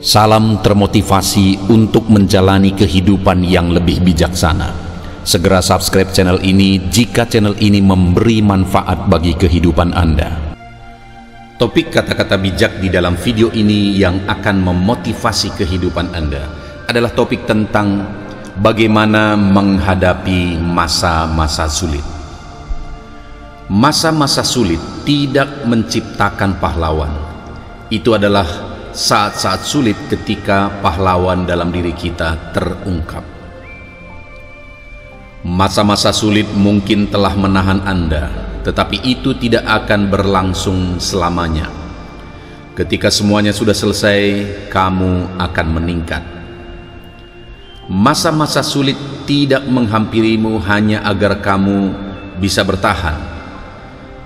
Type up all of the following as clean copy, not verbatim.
Salam termotivasi untuk menjalani kehidupan yang lebih bijaksana. Segera subscribe channel ini jika channel ini memberi manfaat bagi kehidupan Anda. Topik kata-kata bijak di dalam video ini yang akan memotivasi kehidupan Anda adalah topik tentang bagaimana menghadapi masa-masa sulit. Masa-masa sulit tidak menciptakan pahlawan. Itu adalah saat-saat sulit ketika pahlawan dalam diri kita terungkap. Masa-masa sulit mungkin telah menahan Anda, tetapi itu tidak akan berlangsung selamanya. Ketika semuanya sudah selesai, kamu akan meningkat. Masa-masa sulit tidak menghampirimu hanya agar kamu bisa bertahan.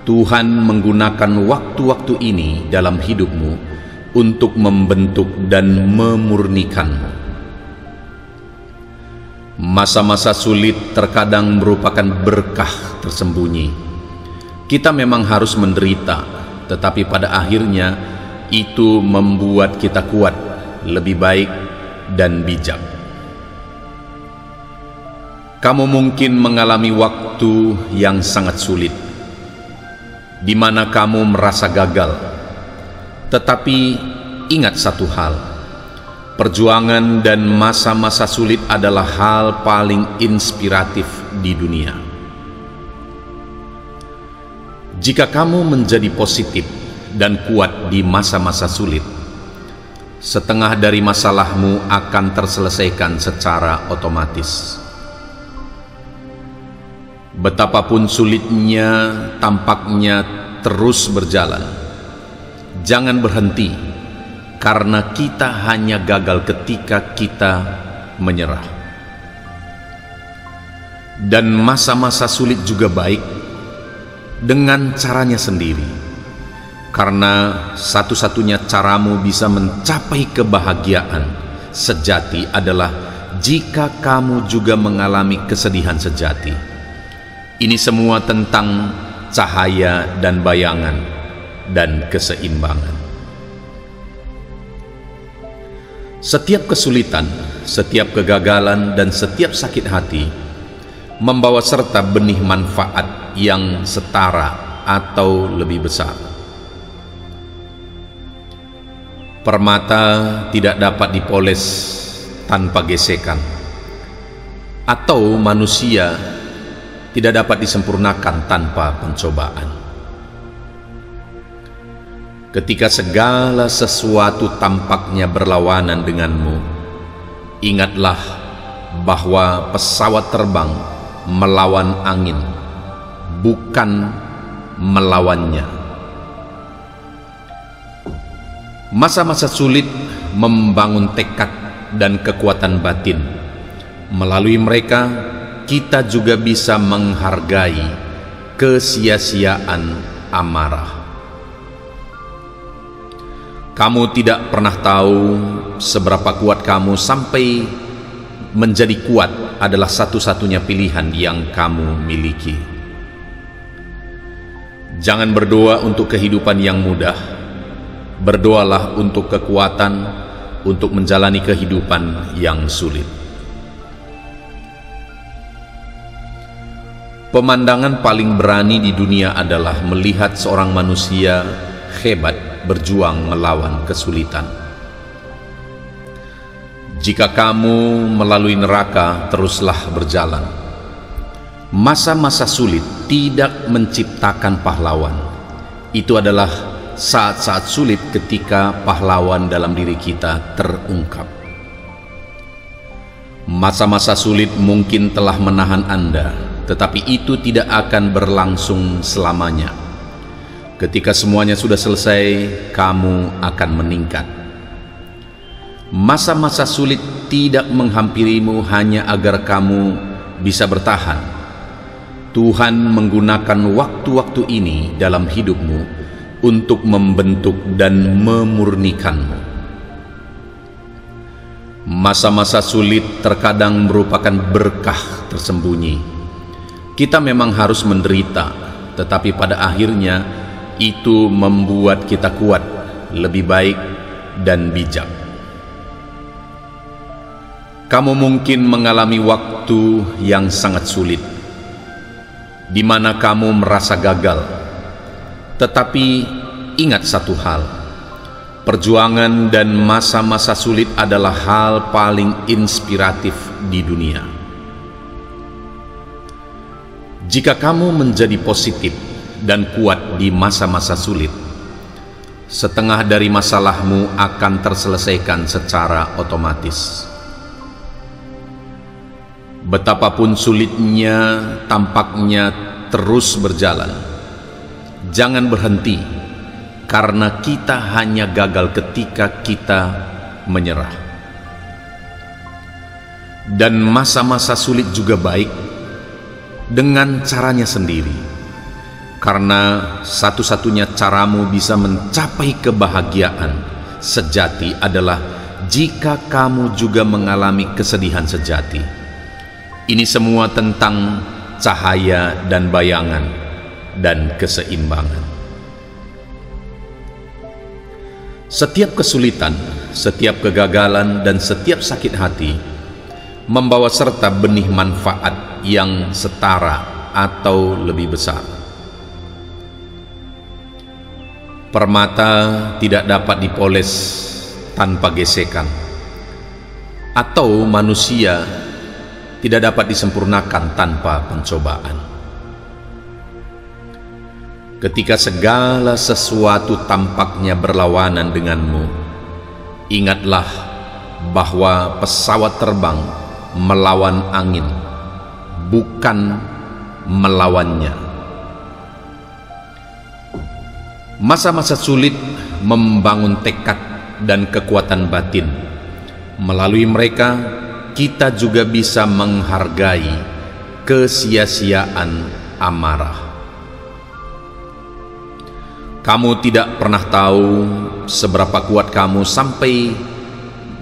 Tuhan menggunakan waktu-waktu ini dalam hidupmu untuk membentuk dan memurnikanmu. Masa-masa sulit terkadang merupakan berkah tersembunyi. Kita memang harus menderita, tetapi pada akhirnya itu membuat kita kuat, lebih baik dan bijak. Kamu mungkin mengalami waktu yang sangat sulit, di mana kamu merasa gagal. Tetapi ingat satu hal, perjuangan dan masa-masa sulit adalah hal paling inspiratif di dunia. Jika kamu menjadi positif dan kuat di masa-masa sulit, setengah dari masalahmu akan terselesaikan secara otomatis. Betapapun sulitnya tampaknya terus berjalan, jangan berhenti, karena kita hanya gagal ketika kita menyerah. Dan masa-masa sulit juga baik dengan caranya sendiri, karena satu-satunya caramu bisa mencapai kebahagiaan sejati adalah jika kamu juga mengalami kesedihan sejati. Ini semua tentang cahaya dan bayangan dan keseimbangan. Setiap kesulitan, setiap kegagalan, dan setiap sakit hati membawa serta benih manfaat yang setara atau lebih besar. Permata tidak dapat dipoles tanpa gesekan, atau manusia tidak dapat disempurnakan tanpa pencobaan. Ketika segala sesuatu tampaknya berlawanan denganmu, ingatlah bahwa pesawat terbang melawan angin, bukan melawannya. Masa-masa sulit membangun tekad dan kekuatan batin. Melalui mereka, kita juga bisa menghargai kesia-siaan amarah. Kamu tidak pernah tahu seberapa kuat kamu sampai menjadi kuat adalah satu-satunya pilihan yang kamu miliki. Jangan berdoa untuk kehidupan yang mudah. Berdoalah untuk kekuatan untuk menjalani kehidupan yang sulit. Pemandangan paling berani di dunia adalah melihat seorang manusia hebat berjuang melawan kesulitan. Jika kamu melalui neraka, teruslah berjalan. Masa-masa sulit tidak menciptakan pahlawan. Itu adalah saat-saat sulit ketika pahlawan dalam diri kita terungkap. Masa-masa sulit mungkin telah menahan Anda, tetapi itu tidak akan berlangsung selamanya. Ketika semuanya sudah selesai, kamu akan meningkat. Masa-masa sulit tidak menghampirimu hanya agar kamu bisa bertahan. Tuhan menggunakan waktu-waktu ini dalam hidupmu untuk membentuk dan memurnikanmu. Masa-masa sulit terkadang merupakan berkah tersembunyi. Kita memang harus menderita, tetapi pada akhirnya itu membuat kita kuat, lebih baik dan bijak. Kamu mungkin mengalami waktu yang sangat sulit, di mana kamu merasa gagal. Tetapi ingat satu hal, perjuangan dan masa-masa sulit adalah hal paling inspiratif di dunia. Jika kamu menjadi positif dan kuat di masa-masa sulit, setengah dari masalahmu akan terselesaikan secara otomatis. Betapapun sulitnya tampaknya terus berjalan, jangan berhenti, karena kita hanya gagal ketika kita menyerah. Dan masa-masa sulit juga baik dengan caranya sendiri, karena satu-satunya caramu bisa mencapai kebahagiaan sejati adalah jika kamu juga mengalami kesedihan sejati. Ini semua tentang cahaya dan bayangan dan keseimbangan. Setiap kesulitan, setiap kegagalan, dan setiap sakit hati membawa serta benih manfaat yang setara atau lebih besar. Permata tidak dapat dipoles tanpa gesekan, atau manusia tidak dapat disempurnakan tanpa pencobaan. Ketika segala sesuatu tampaknya berlawanan denganmu, ingatlah bahwa pesawat terbang melawan angin, bukan melawannya. Masa-masa sulit membangun tekad dan kekuatan batin. Melalui mereka, kita juga bisa menghargai kesia-siaan amarah. Kamu tidak pernah tahu seberapa kuat kamu sampai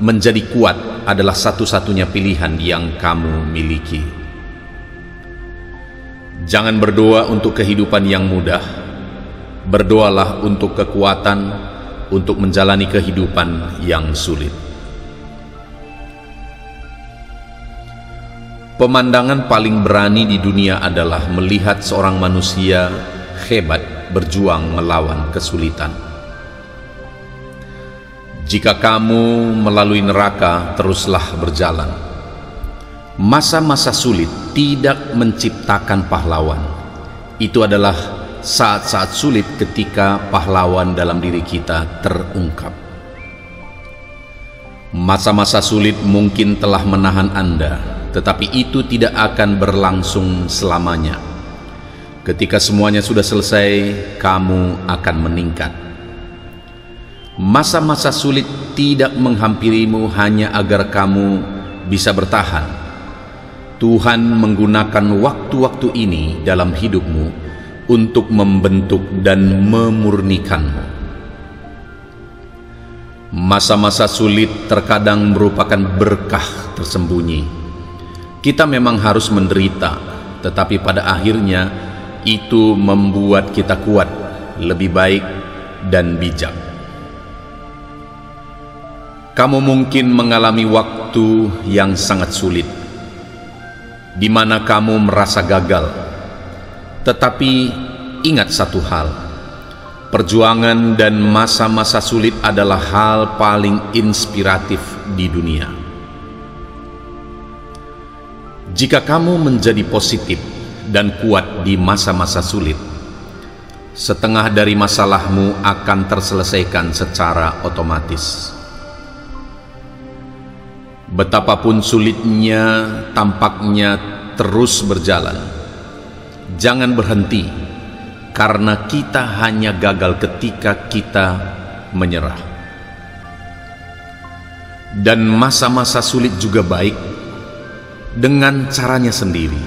menjadi kuat adalah satu-satunya pilihan yang kamu miliki. Jangan berdoa untuk kehidupan yang mudah. Berdoalah untuk kekuatan untuk menjalani kehidupan yang sulit. Pemandangan paling berani di dunia adalah melihat seorang manusia hebat berjuang melawan kesulitan. Jika kamu melalui neraka, teruslah berjalan. Masa-masa sulit tidak menciptakan pahlawan. Itu adalah saat-saat sulit ketika pahlawan dalam diri kita terungkap. Masa-masa sulit mungkin telah menahan Anda, tetapi itu tidak akan berlangsung selamanya. Ketika semuanya sudah selesai, kamu akan meningkat. Masa-masa sulit tidak menghampirimu hanya agar kamu bisa bertahan. Tuhan menggunakan waktu-waktu ini dalam hidupmu untuk membentuk dan memurnikanmu. Masa-masa sulit terkadang merupakan berkah tersembunyi. Kita memang harus menderita, tetapi pada akhirnya itu membuat kita kuat, lebih baik, dan bijak. Kamu mungkin mengalami waktu yang sangat sulit, di mana kamu merasa gagal. Tetapi ingat satu hal, perjuangan dan masa-masa sulit adalah hal paling inspiratif di dunia. Jika kamu menjadi positif dan kuat di masa-masa sulit, setengah dari masalahmu akan terselesaikan secara otomatis. Betapapun sulitnya tampaknya terus berjalan, jangan berhenti, karena kita hanya gagal ketika kita menyerah. Dan masa-masa sulit juga baik dengan caranya sendiri,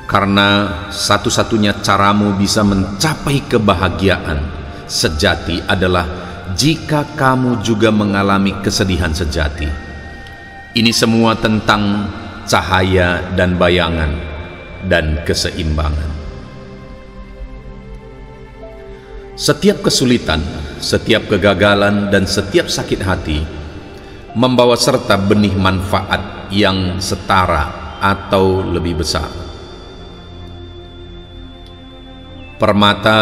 karena satu-satunya caramu bisa mencapai kebahagiaan sejati adalah jika kamu juga mengalami kesedihan sejati. Ini semua tentang cahaya dan bayangan dan keseimbangan. Setiap kesulitan, setiap kegagalan, dan setiap sakit hati membawa serta benih manfaat yang setara atau lebih besar. Permata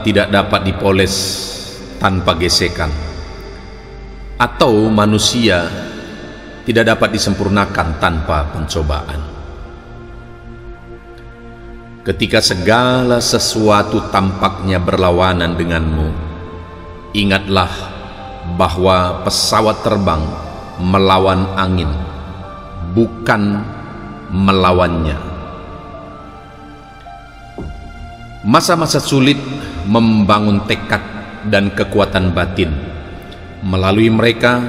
tidak dapat dipoles tanpa gesekan, atau manusia tidak dapat disempurnakan tanpa pencobaan. Ketika segala sesuatu tampaknya berlawanan denganmu, ingatlah bahwa pesawat terbang melawan angin, bukan melawannya. Masa-masa sulit membangun tekad dan kekuatan batin. Melalui mereka,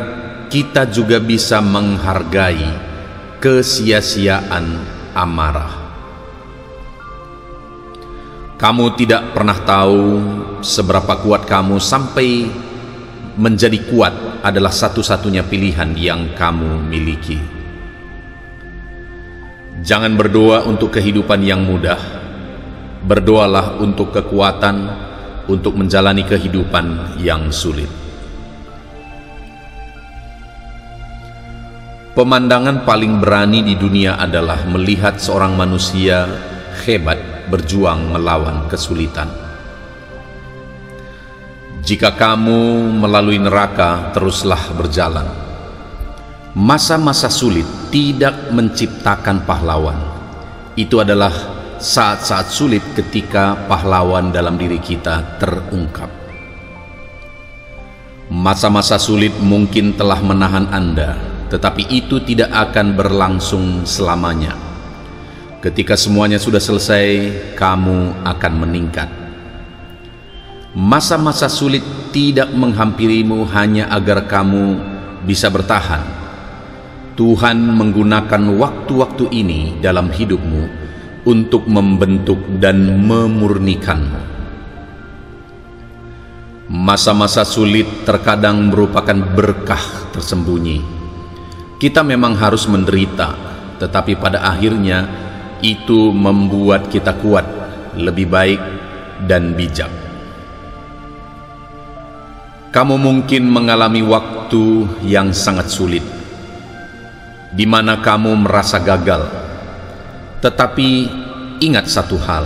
kita juga bisa menghargai kesia-siaan amarah. Kamu tidak pernah tahu seberapa kuat kamu sampai menjadi kuat adalah satu-satunya pilihan yang kamu miliki. Jangan berdoa untuk kehidupan yang mudah. Berdoalah untuk kekuatan untuk menjalani kehidupan yang sulit. Pemandangan paling berani di dunia adalah melihat seorang manusia hebat berjuang melawan kesulitan. Jika kamu melalui neraka, teruslah berjalan. Masa-masa sulit tidak menciptakan pahlawan. Itu adalah saat-saat sulit ketika pahlawan dalam diri kita terungkap. Masa-masa sulit mungkin telah menahan Anda, tetapi itu tidak akan berlangsung selamanya. Ketika semuanya sudah selesai, kamu akan meningkat. Masa-masa sulit tidak menghampirimu hanya agar kamu bisa bertahan. Tuhan menggunakan waktu-waktu ini dalam hidupmu untuk membentuk dan memurnikanmu. Masa-masa sulit terkadang merupakan berkah tersembunyi. Kita memang harus menderita, tetapi pada akhirnya itu membuat kita kuat, lebih baik dan bijak. Kamu mungkin mengalami waktu yang sangat sulit, di mana kamu merasa gagal. Tetapi ingat satu hal,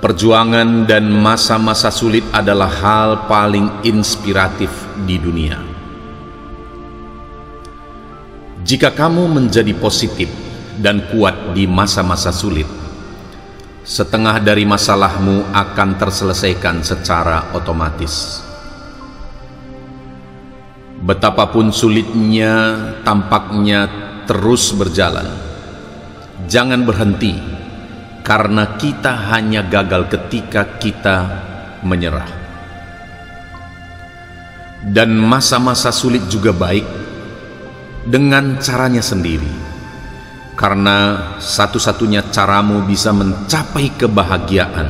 perjuangan dan masa-masa sulit adalah hal paling inspiratif di dunia. Jika kamu menjadi positif dan kuat di masa-masa sulit, setengah dari masalahmu akan terselesaikan secara otomatis. Betapapun sulitnya tampaknya terus berjalan, jangan berhenti, karena kita hanya gagal ketika kita menyerah. Dan masa-masa sulit juga baik dengan caranya sendiri, karena satu-satunya caramu bisa mencapai kebahagiaan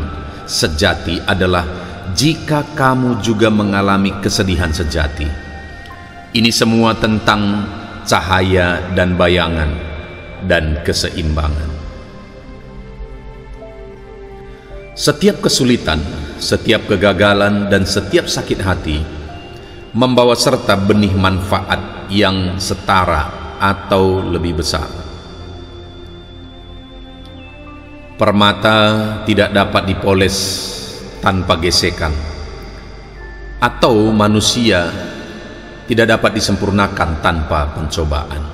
sejati adalah jika kamu juga mengalami kesedihan sejati. Ini semua tentang cahaya dan bayangan dan keseimbangan. Setiap kesulitan, setiap kegagalan, dan setiap sakit hati membawa serta benih manfaat yang setara atau lebih besar. Permata tidak dapat dipoles tanpa gesekan, atau manusia tidak dapat disempurnakan tanpa pencobaan.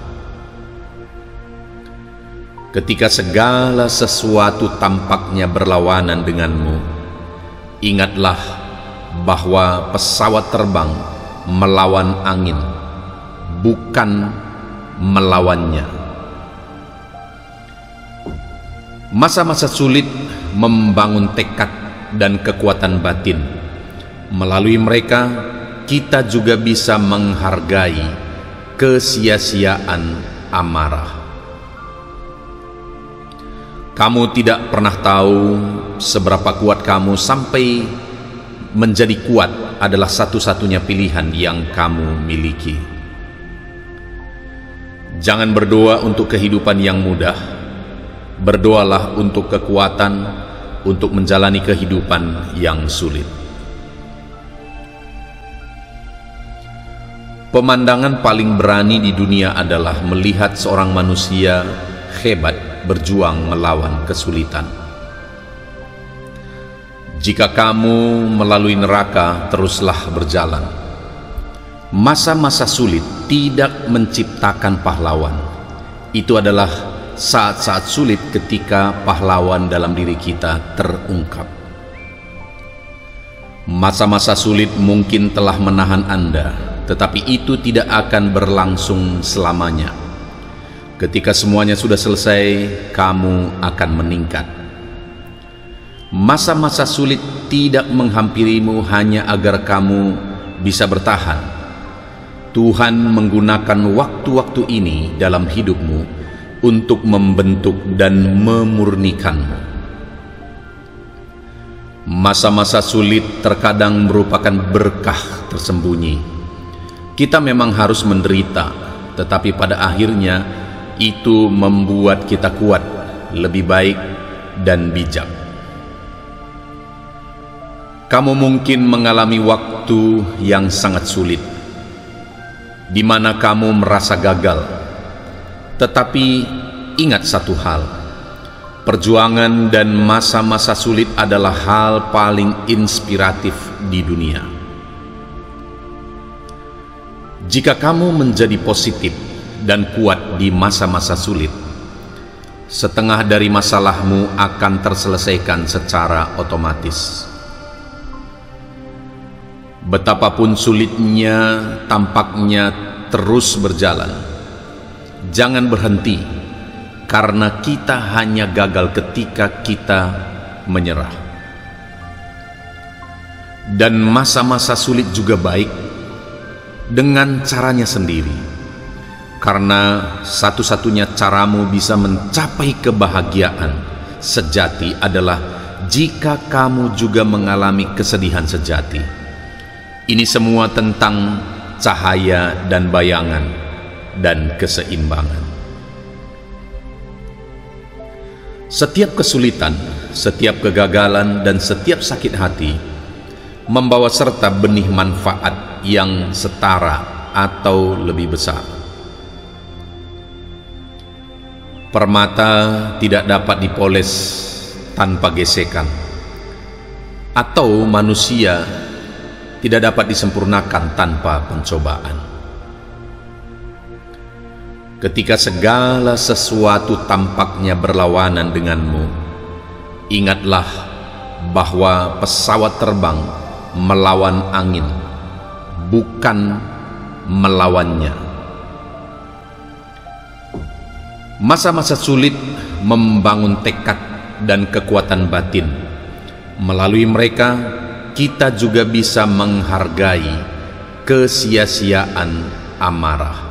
Ketika segala sesuatu tampaknya berlawanan denganmu, ingatlah bahwa pesawat terbang melawan angin, bukan melawannya. Masa-masa sulit membangun tekad dan kekuatan batin. Melalui mereka, kita juga bisa menghargai kesia-siaan amarah. Kamu tidak pernah tahu seberapa kuat kamu sampai menjadi kuat adalah satu-satunya pilihan yang kamu miliki. Jangan berdoa untuk kehidupan yang mudah. Berdoalah untuk kekuatan untuk menjalani kehidupan yang sulit. Pemandangan paling berani di dunia adalah melihat seorang manusia hebat berjuang melawan kesulitan. Jika kamu melalui neraka, teruslah berjalan. Masa-masa sulit tidak menciptakan pahlawan. Itu adalah saat-saat sulit ketika pahlawan dalam diri kita terungkap. Masa-masa sulit mungkin telah menahan Anda, tetapi itu tidak akan berlangsung selamanya. Ketika semuanya sudah selesai, kamu akan meningkat. Masa-masa sulit tidak menghampirimu hanya agar kamu bisa bertahan. Tuhan menggunakan waktu-waktu ini dalam hidupmu untuk membentuk dan memurnikanmu. Masa-masa sulit terkadang merupakan berkah tersembunyi. Kita memang harus menderita, tetapi pada akhirnya itu membuat kita kuat, lebih baik dan bijak. Kamu mungkin mengalami waktu yang sangat sulit, di mana kamu merasa gagal. Tetapi ingat satu hal, perjuangan dan masa-masa sulit adalah hal paling inspiratif di dunia. Jika kamu menjadi positif dan kuat di masa-masa sulit, setengah dari masalahmu akan terselesaikan secara otomatis. Betapapun sulitnya tampaknya terus berjalan, jangan berhenti, karena kita hanya gagal ketika kita menyerah. Dan masa-masa sulit juga baik dengan caranya sendiri, karena satu-satunya caramu bisa mencapai kebahagiaan sejati adalah jika kamu juga mengalami kesedihan sejati. Ini semua tentang cahaya dan bayangan dan keseimbangan. Setiap kesulitan, setiap kegagalan, dan setiap sakit hati membawa serta benih manfaat yang setara atau lebih besar. Permata tidak dapat dipoles tanpa gesekan, atau manusia tidak dapat disempurnakan tanpa pencobaan. Ketika segala sesuatu tampaknya berlawanan denganmu, ingatlah bahwa pesawat terbang melawan angin, bukan melawannya. Masa-masa sulit membangun tekad dan kekuatan batin. Melalui mereka, kita juga bisa menghargai kesia-siaan amarah.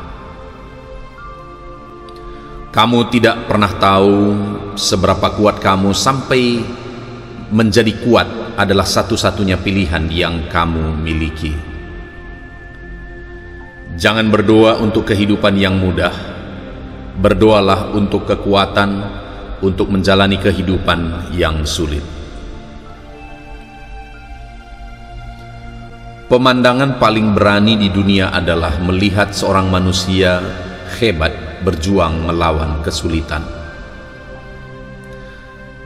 Kamu tidak pernah tahu seberapa kuat kamu sampai menjadi kuat adalah satu-satunya pilihan yang kamu miliki. Jangan berdoa untuk kehidupan yang mudah. Berdoalah untuk kekuatan untuk menjalani kehidupan yang sulit. Pemandangan paling berani di dunia adalah melihat seorang manusia hebat berjuang melawan kesulitan.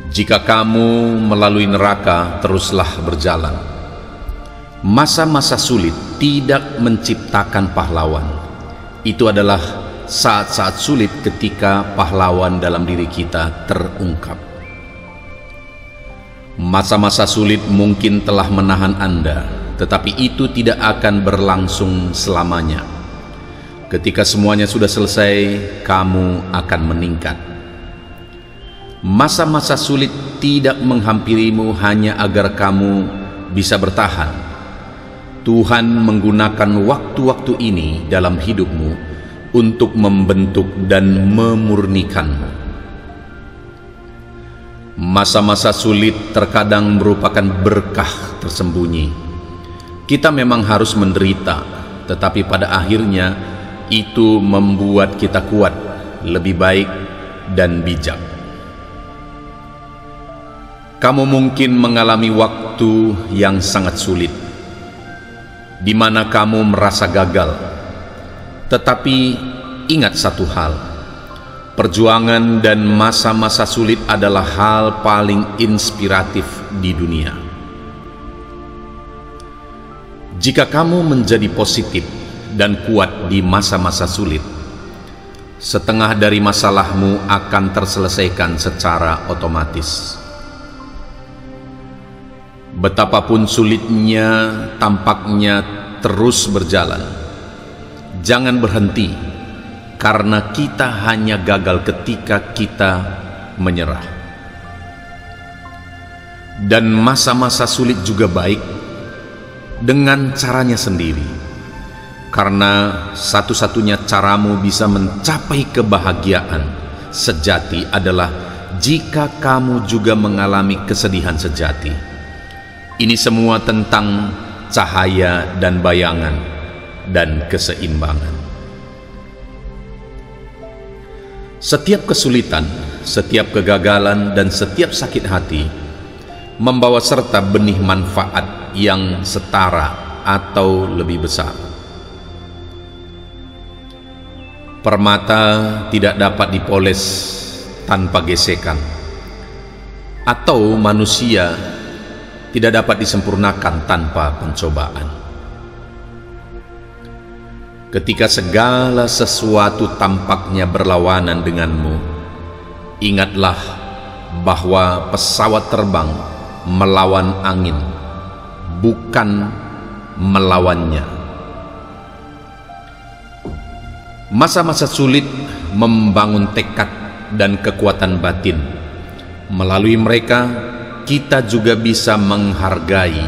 Jika kamu melalui neraka, teruslah berjalan. Masa-masa sulit tidak menciptakan pahlawan. Itu adalah saat-saat sulit ketika pahlawan dalam diri kita terungkap. Masa-masa sulit mungkin telah menahan Anda, tetapi itu tidak akan berlangsung selamanya. Ketika semuanya sudah selesai, kamu akan meningkat. Masa-masa sulit tidak menghampirimu hanya agar kamu bisa bertahan. Tuhan menggunakan waktu-waktu ini dalam hidupmu untuk membentuk dan memurnikanmu. Masa-masa sulit terkadang merupakan berkah tersembunyi. Kita memang harus menderita, tetapi pada akhirnya itu membuat kita kuat, lebih baik dan bijak. Kamu mungkin mengalami waktu yang sangat sulit, di mana kamu merasa gagal. Tetapi ingat satu hal, perjuangan dan masa-masa sulit adalah hal paling inspiratif di dunia. Jika kamu menjadi positif dan kuat di masa-masa sulit, setengah dari masalahmu akan terselesaikan secara otomatis. Betapapun sulitnya tampaknya terus berjalan, jangan berhenti, karena kita hanya gagal ketika kita menyerah. Dan masa-masa sulit juga baik dengan caranya sendiri, karena satu-satunya caramu bisa mencapai kebahagiaan sejati adalah jika kamu juga mengalami kesedihan sejati. Ini semua tentang cahaya dan bayangan dan keseimbangan. Setiap kesulitan, setiap kegagalan, dan setiap sakit hati membawa serta benih manfaat yang setara atau lebih besar. Permata tidak dapat dipoles tanpa gesekan, atau manusia tidak dapat disempurnakan tanpa pencobaan. Ketika segala sesuatu tampaknya berlawanan denganmu, ingatlah bahwa pesawat terbang melawan angin, bukan melawannya. Masa-masa sulit membangun tekad dan kekuatan batin. Melalui mereka, kita juga bisa menghargai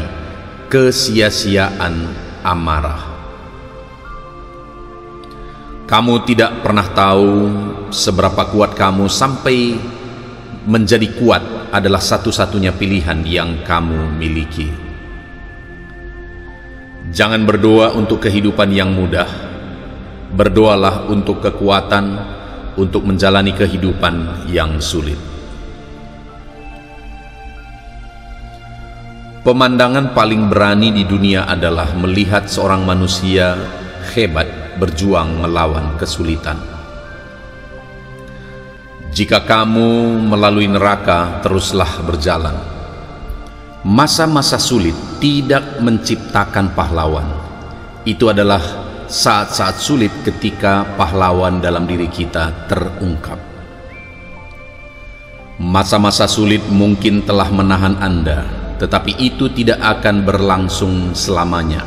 kesia-siaan amarah. Kamu tidak pernah tahu seberapa kuat kamu sampai menjadi kuat adalah satu-satunya pilihan yang kamu miliki. Jangan berdoa untuk kehidupan yang mudah. Berdoalah untuk kekuatan untuk menjalani kehidupan yang sulit. Pemandangan paling berani di dunia adalah melihat seorang manusia hebat berjuang melawan kesulitan. Jika kamu melalui neraka, teruslah berjalan. Masa-masa sulit tidak menciptakan pahlawan. Itu adalah saat-saat sulit ketika pahlawan dalam diri kita terungkap. Masa-masa sulit mungkin telah menahan Anda, tetapi itu tidak akan berlangsung selamanya.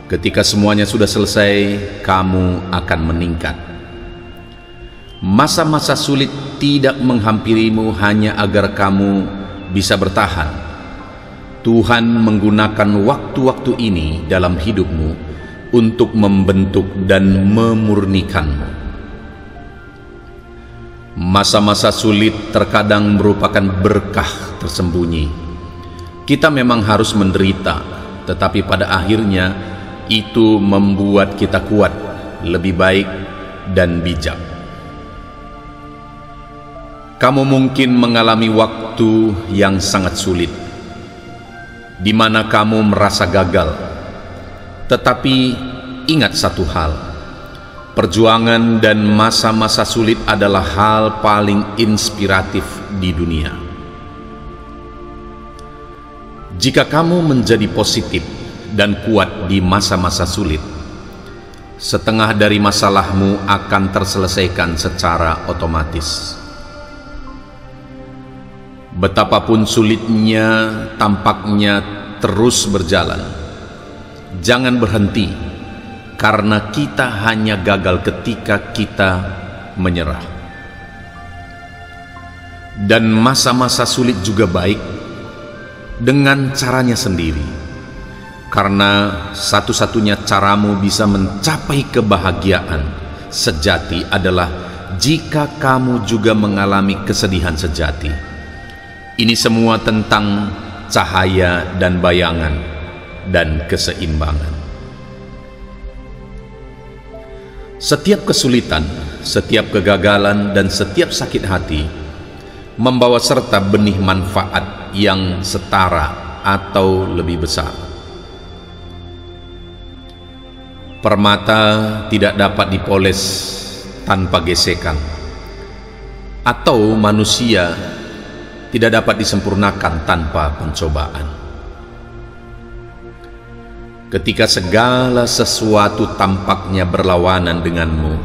Ketika semuanya sudah selesai, kamu akan meningkat. Masa-masa sulit tidak menghampirimu hanya agar kamu bisa bertahan. Tuhan menggunakan waktu-waktu ini dalam hidupmu untuk membentuk dan memurnikanmu. Masa-masa sulit terkadang merupakan berkah tersembunyi. Kita memang harus menderita, tetapi pada akhirnya itu membuat kita kuat, lebih baik, dan bijak. Kamu mungkin mengalami waktu yang sangat sulit, di mana kamu merasa gagal. Tetapi ingat satu hal, perjuangan dan masa-masa sulit adalah hal paling inspiratif di dunia. Jika kamu menjadi positif dan kuat di masa-masa sulit, setengah dari masalahmu akan terselesaikan secara otomatis. Betapapun sulitnya tampaknya terus berjalan, jangan berhenti, karena kita hanya gagal ketika kita menyerah. Dan masa-masa sulit juga baik dengan caranya sendiri, karena satu-satunya caramu bisa mencapai kebahagiaan sejati adalah jika kamu juga mengalami kesedihan sejati. Ini semua tentang cahaya dan bayangan dan keseimbangan. Setiap kesulitan, setiap kegagalan, dan setiap sakit hati membawa serta benih manfaat yang setara atau lebih besar. Permata tidak dapat dipoles tanpa gesekan, atau manusia tidak dapat disempurnakan tanpa pencobaan. Ketika segala sesuatu tampaknya berlawanan denganmu,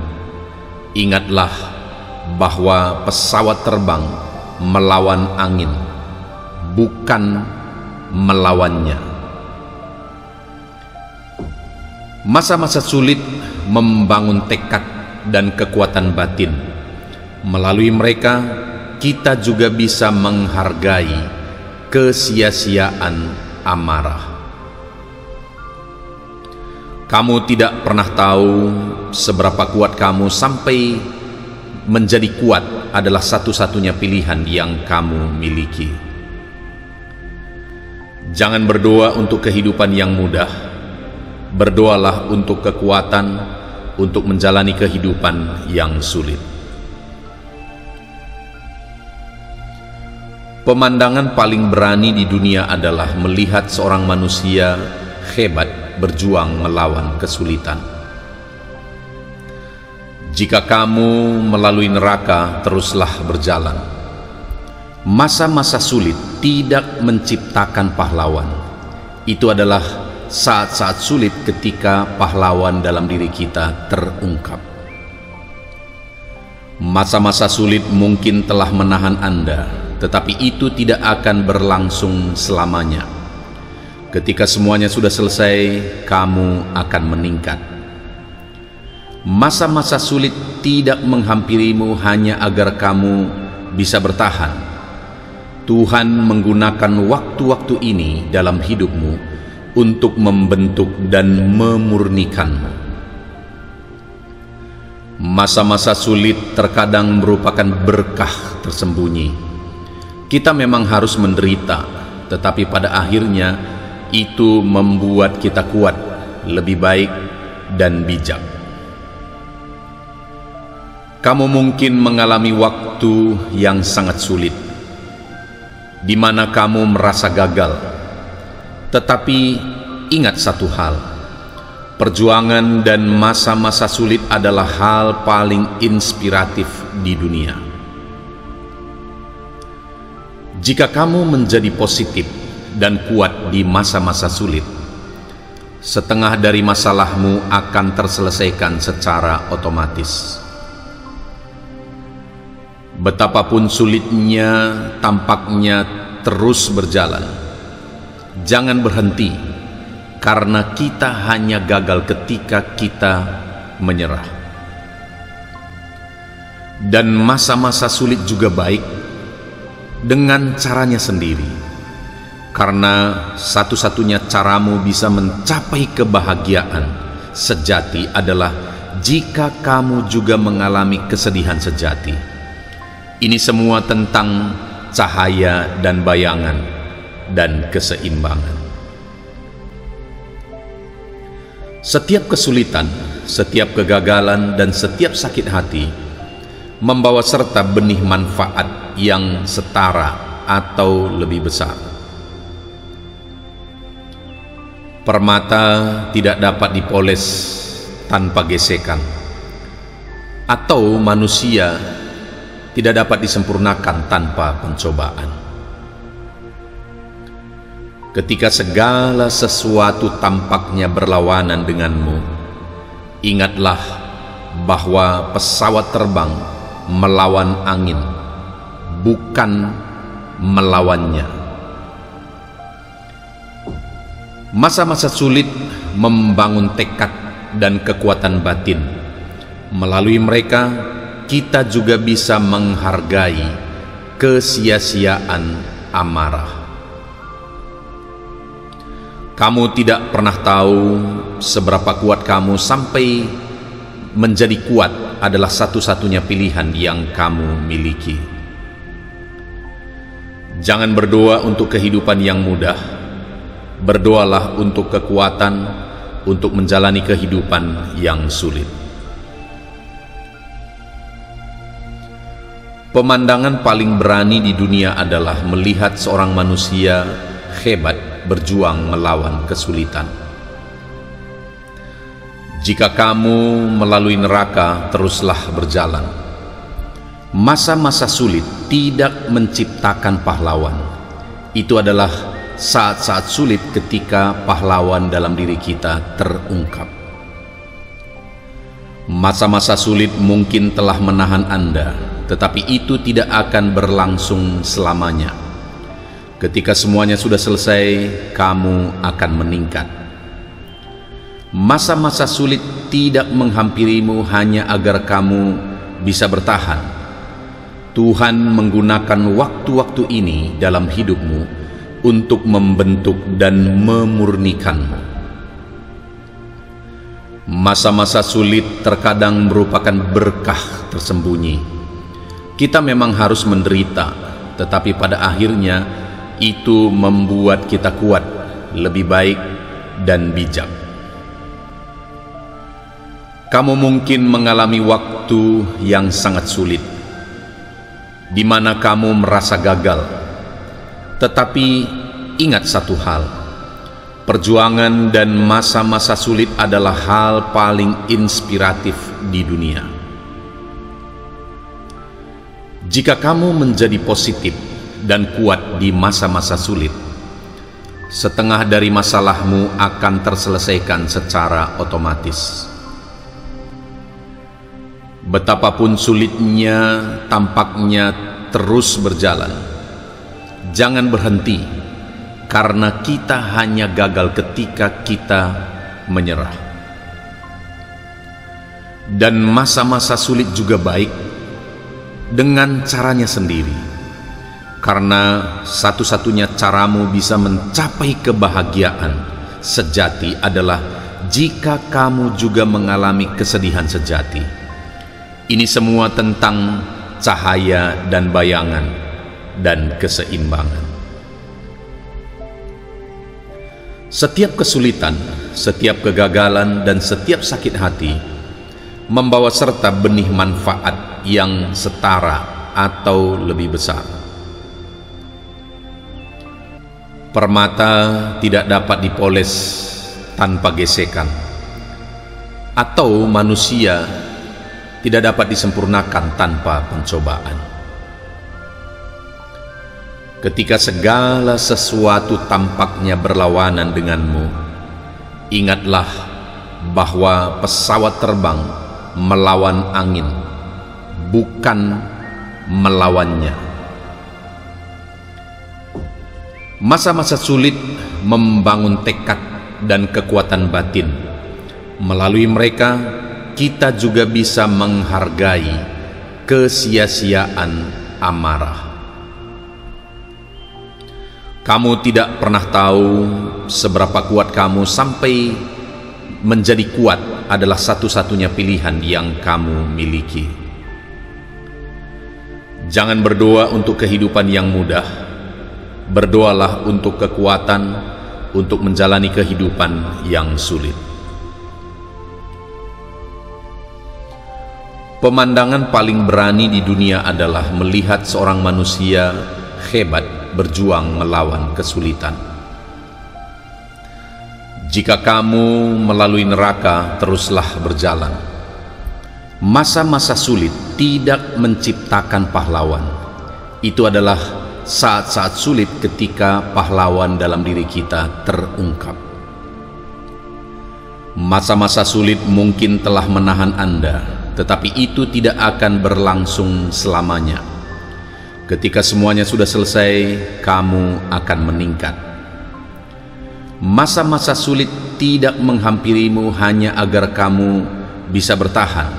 ingatlah bahwa pesawat terbang melawan angin, bukan melawannya. Masa-masa sulit membangun tekad dan kekuatan batin. Melalui mereka, kita juga bisa menghargai kesia-siaan amarah. Kamu tidak pernah tahu seberapa kuat kamu sampai menjadi kuat adalah satu-satunya pilihan yang kamu miliki. Jangan berdoa untuk kehidupan yang mudah. Berdoalah untuk kekuatan untuk menjalani kehidupan yang sulit. Pemandangan paling berani di dunia adalah melihat seorang manusia hebat berjuang melawan kesulitan. Jika kamu melalui neraka, teruslah berjalan. Masa-masa sulit tidak menciptakan pahlawan. Itu adalah saat-saat sulit ketika pahlawan dalam diri kita terungkap. Masa-masa sulit mungkin telah menahan Anda, tetapi itu tidak akan berlangsung selamanya. Ketika semuanya sudah selesai, kamu akan meningkat. Masa-masa sulit tidak menghampirimu hanya agar kamu bisa bertahan. Tuhan menggunakan waktu-waktu ini dalam hidupmu untuk membentuk dan memurnikanmu. Masa-masa sulit terkadang merupakan berkah tersembunyi. Kita memang harus menderita, tetapi pada akhirnya itu membuat kita kuat, lebih baik dan bijak. Kamu mungkin mengalami waktu yang sangat sulit, di mana kamu merasa gagal. Tetapi ingat satu hal, perjuangan dan masa-masa sulit adalah hal paling inspiratif di dunia. Jika kamu menjadi positif dan kuat di masa-masa sulit, setengah dari masalahmu akan terselesaikan secara otomatis. Betapapun sulitnya tampaknya terus berjalan, jangan berhenti, karena kita hanya gagal ketika kita menyerah. Dan masa-masa sulit juga baik dengan caranya sendiri, karena satu-satunya caramu bisa mencapai kebahagiaan sejati adalah jika kamu juga mengalami kesedihan sejati. Ini semua tentang cahaya dan bayangan dan keseimbangan. Setiap kesulitan, setiap kegagalan, dan setiap sakit hati membawa serta benih manfaat yang setara atau lebih besar. Permata tidak dapat dipoles tanpa gesekan, atau manusia tidak dapat disempurnakan tanpa pencobaan. Ketika segala sesuatu tampaknya berlawanan denganmu, ingatlah bahwa pesawat terbang melawan angin, bukan melawannya. Masa-masa sulit membangun tekad dan kekuatan batin. Melalui mereka, kita juga bisa menghargai kesia-siaan amarah. Kamu tidak pernah tahu seberapa kuat kamu sampai menjadi kuat adalah satu-satunya pilihan yang kamu miliki. Jangan berdoa untuk kehidupan yang mudah. Berdoalah untuk kekuatan untuk menjalani kehidupan yang sulit. Pemandangan paling berani di dunia adalah melihat seorang manusia hebat berjuang melawan kesulitan. Jika kamu melalui neraka, teruslah berjalan. Masa-masa sulit tidak menciptakan pahlawan. Itu adalah saat-saat sulit ketika pahlawan dalam diri kita terungkap. Masa-masa sulit mungkin telah menahan Anda, tetapi itu tidak akan berlangsung selamanya. Ketika semuanya sudah selesai, kamu akan meningkat. Masa-masa sulit tidak menghampirimu hanya agar kamu bisa bertahan. Tuhan menggunakan waktu-waktu ini dalam hidupmu untuk membentuk dan memurnikanmu. Masa-masa sulit terkadang merupakan berkah tersembunyi. Kita memang harus menderita, tetapi pada akhirnya itu membuat kita kuat, lebih baik, dan bijak. Kamu mungkin mengalami waktu yang sangat sulit, di mana kamu merasa gagal. Tetapi ingat satu hal, perjuangan dan masa-masa sulit adalah hal paling inspiratif di dunia. Jika kamu menjadi positif dan kuat di masa-masa sulit, setengah dari masalahmu akan terselesaikan secara otomatis. Betapapun sulitnya tampaknya terus berjalan, jangan berhenti, karena kita hanya gagal ketika kita menyerah. Dan masa-masa sulit juga baik dengan caranya sendiri, karena satu-satunya caramu bisa mencapai kebahagiaan sejati adalah jika kamu juga mengalami kesedihan sejati. Ini semua tentang cahaya dan bayangan dan keseimbangan. Setiap kesulitan, setiap kegagalan, dan setiap sakit hati membawa serta benih manfaat yang setara atau lebih besar. Permata tidak dapat dipoles tanpa gesekan, atau manusia tidak dapat disempurnakan tanpa pencobaan. Ketika segala sesuatu tampaknya berlawanan denganmu, ingatlah bahwa pesawat terbang melawan angin, bukan melawannya. Masa-masa sulit membangun tekad dan kekuatan batin. Melalui mereka, kita juga bisa menghargai kesia-siaan amarah. Kamu tidak pernah tahu seberapa kuat kamu sampai menjadi kuat adalah satu-satunya pilihan yang kamu miliki. Jangan berdoa untuk kehidupan yang mudah. Berdoalah untuk kekuatan untuk menjalani kehidupan yang sulit. Pemandangan paling berani di dunia adalah melihat seorang manusia hebat berjuang melawan kesulitan. Jika kamu melalui neraka, teruslah berjalan. Masa-masa sulit tidak menciptakan pahlawan. Itu adalah saat-saat sulit ketika pahlawan dalam diri kita terungkap. Masa-masa sulit mungkin telah menahan Anda, tetapi itu tidak akan berlangsung selamanya. Ketika semuanya sudah selesai, kamu akan meningkat. Masa-masa sulit tidak menghampirimu hanya agar kamu bisa bertahan.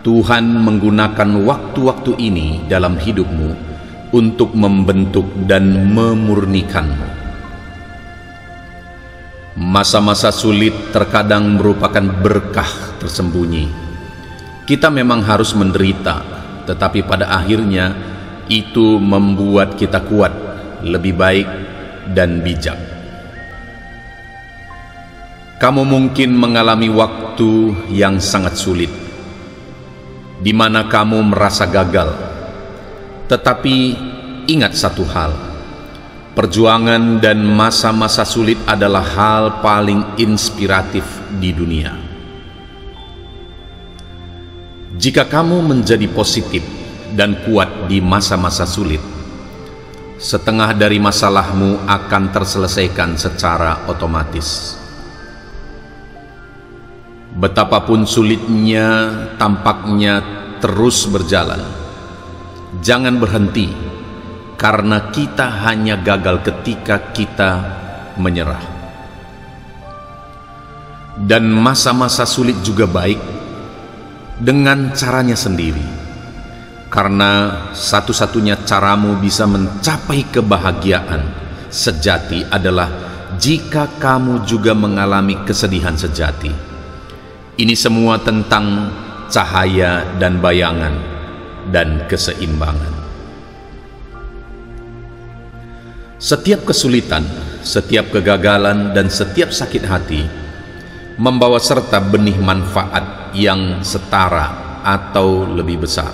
Tuhan menggunakan waktu-waktu ini dalam hidupmu untuk membentuk dan memurnikanmu. Masa-masa sulit terkadang merupakan berkah tersembunyi. Kita memang harus menderita, tetapi pada akhirnya itu membuat kita kuat, lebih baik, dan bijak. Kamu mungkin mengalami waktu yang sangat sulit, di mana kamu merasa gagal. Tetapi ingat satu hal, perjuangan dan masa-masa sulit adalah hal paling inspiratif di dunia. Jika kamu menjadi positif dan kuat di masa-masa sulit, setengah dari masalahmu akan terselesaikan secara otomatis. Betapapun sulitnya tampaknya terus berjalan, jangan berhenti, karena kita hanya gagal ketika kita menyerah. Dan masa-masa sulit juga baik dengan caranya sendiri, karena satu-satunya caramu bisa mencapai kebahagiaan sejati adalah jika kamu juga mengalami kesedihan sejati. Ini semua tentang cahaya dan bayangan dan keseimbangan. Setiap kesulitan, setiap kegagalan, dan setiap sakit hati membawa serta benih manfaat yang setara atau lebih besar.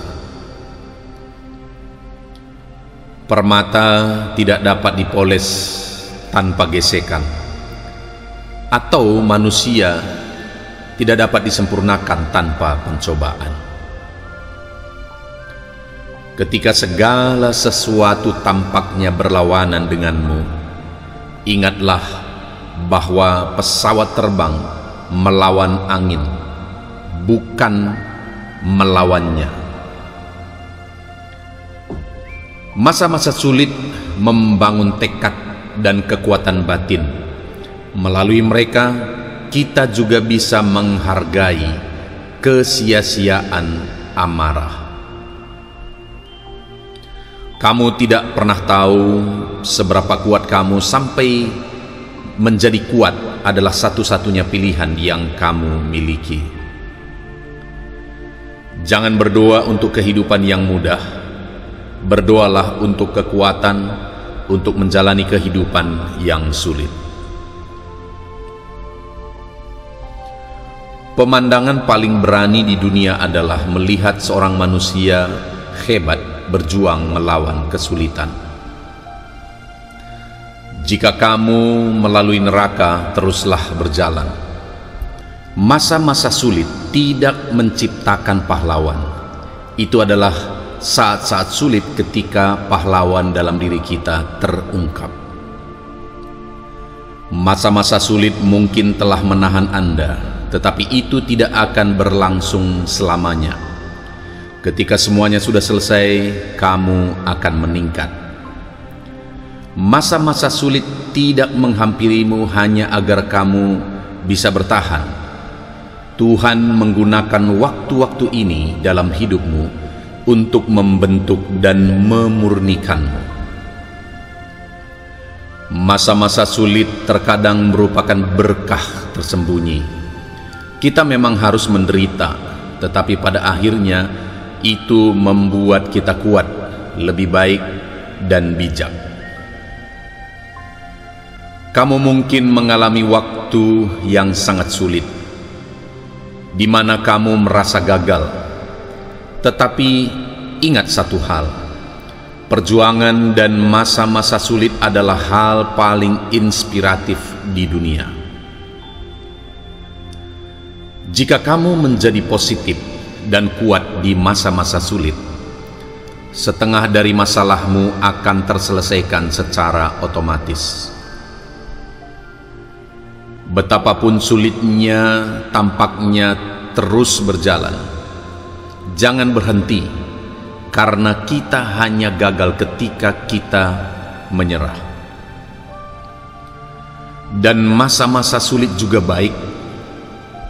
Permata tidak dapat dipoles tanpa gesekan, atau manusia tidak dapat disempurnakan tanpa pencobaan. Ketika segala sesuatu tampaknya berlawanan denganmu, ingatlah bahwa pesawat terbang melawan angin, bukan melawannya. Masa-masa sulit membangun tekad dan kekuatan batin. Melalui mereka, kita juga bisa menghargai kesia-siaan amarah. Kamu tidak pernah tahu seberapa kuat kamu sampai menjadi kuat adalah satu-satunya pilihan yang kamu miliki. Jangan berdoa untuk kehidupan yang mudah, berdoalah untuk kekuatan untuk menjalani kehidupan yang sulit. Pemandangan paling berani di dunia adalah melihat seorang manusia hebat berjuang melawan kesulitan. Jika kamu melalui neraka, teruslah berjalan. Masa-masa sulit tidak menciptakan pahlawan. Itu adalah saat-saat sulit ketika pahlawan dalam diri kita terungkap. Masa-masa sulit mungkin telah menahan Anda, tetapi itu tidak akan berlangsung selamanya. Ketika semuanya sudah selesai, kamu akan meningkat. Masa-masa sulit tidak menghampirimu hanya agar kamu bisa bertahan. Tuhan menggunakan waktu-waktu ini dalam hidupmu untuk membentuk dan memurnikanmu. Masa-masa sulit terkadang merupakan berkah tersembunyi. Kita memang harus menderita, tetapi pada akhirnya itu membuat kita kuat, lebih baik, dan bijak. Kamu mungkin mengalami waktu yang sangat sulit, di mana kamu merasa gagal. Tetapi ingat satu hal, perjuangan dan masa-masa sulit adalah hal paling inspiratif di dunia. Jika kamu menjadi positif dan kuat di masa-masa sulit, setengah dari masalahmu akan terselesaikan secara otomatis. Betapapun sulitnya tampaknya terus berjalan, jangan berhenti, karena kita hanya gagal ketika kita menyerah. Dan masa-masa sulit juga baik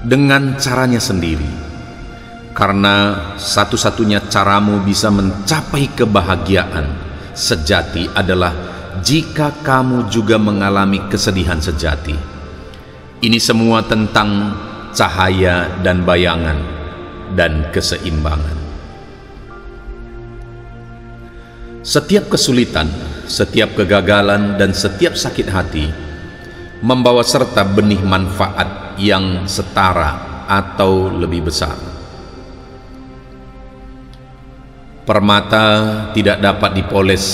dengan caranya sendiri, karena satu-satunya caramu bisa mencapai kebahagiaan sejati adalah jika kamu juga mengalami kesedihan sejati. Ini semua tentang cahaya dan bayangan dan keseimbangan. Setiap kesulitan, setiap kegagalan, dan setiap sakit hati membawa serta benih manfaat yang setara atau lebih besar. Permata tidak dapat dipoles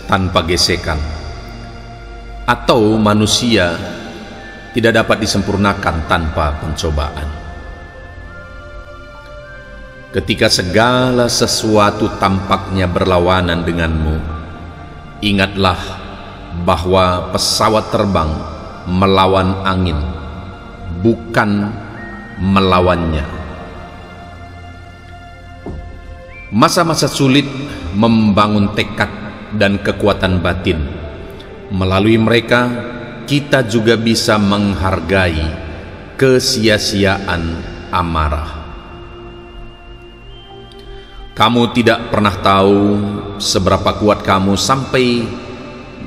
tanpa gesekan, atau manusia tidak dapat disempurnakan tanpa pencobaan. Ketika segala sesuatu tampaknya berlawanan denganmu, ingatlah bahwa pesawat terbang melawan angin, bukan melawannya. Masa-masa sulit membangun tekad dan kekuatan batin. Melalui mereka, kita juga bisa menghargai kesia-siaan amarah. Kamu tidak pernah tahu seberapa kuat kamu sampai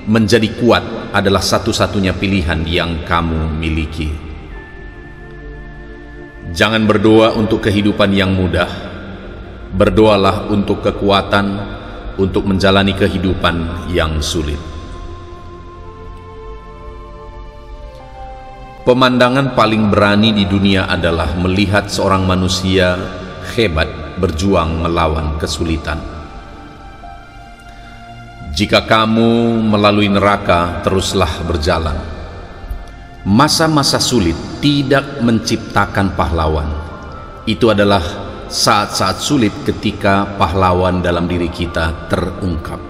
menjadi kuat adalah satu-satunya pilihan yang kamu miliki. Jangan berdoa untuk kehidupan yang mudah. Berdoalah untuk kekuatan untuk menjalani kehidupan yang sulit. Pemandangan paling berani di dunia adalah melihat seorang manusia hebat berjuang melawan kesulitan. Jika kamu melalui neraka, teruslah berjalan. Masa-masa sulit tidak menciptakan pahlawan. Itu adalah saat-saat sulit ketika pahlawan dalam diri kita terungkap.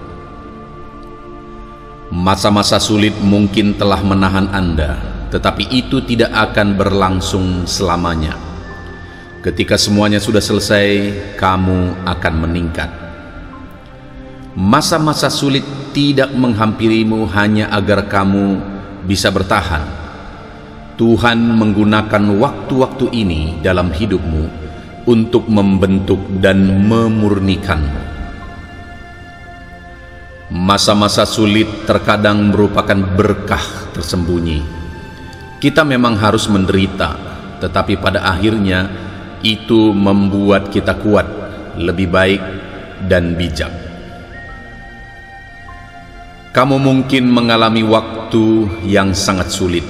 Masa-masa sulit mungkin telah menahan Anda, tetapi itu tidak akan berlangsung selamanya. Ketika semuanya sudah selesai, kamu akan meningkat. Masa-masa sulit tidak menghampirimu hanya agar kamu bisa bertahan. Tuhan menggunakan waktu-waktu ini dalam hidupmu untuk membentuk dan memurnikanmu. Masa-masa sulit terkadang merupakan berkah tersembunyi. Kita memang harus menderita, tetapi pada akhirnya itu membuat kita kuat, lebih baik dan bijak. Kamu mungkin mengalami waktu yang sangat sulit,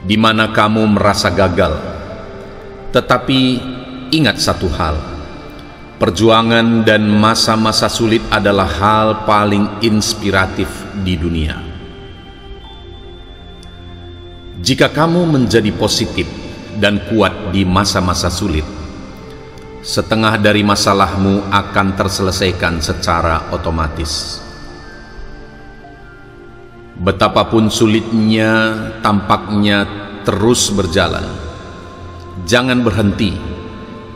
di mana kamu merasa gagal. Tetapi ingat satu hal, perjuangan dan masa-masa sulit adalah hal paling inspiratif di dunia. Jika kamu menjadi positif dan kuat di masa-masa sulit, setengah dari masalahmu akan terselesaikan secara otomatis. Betapapun sulitnya tampaknya terus berjalan, jangan berhenti,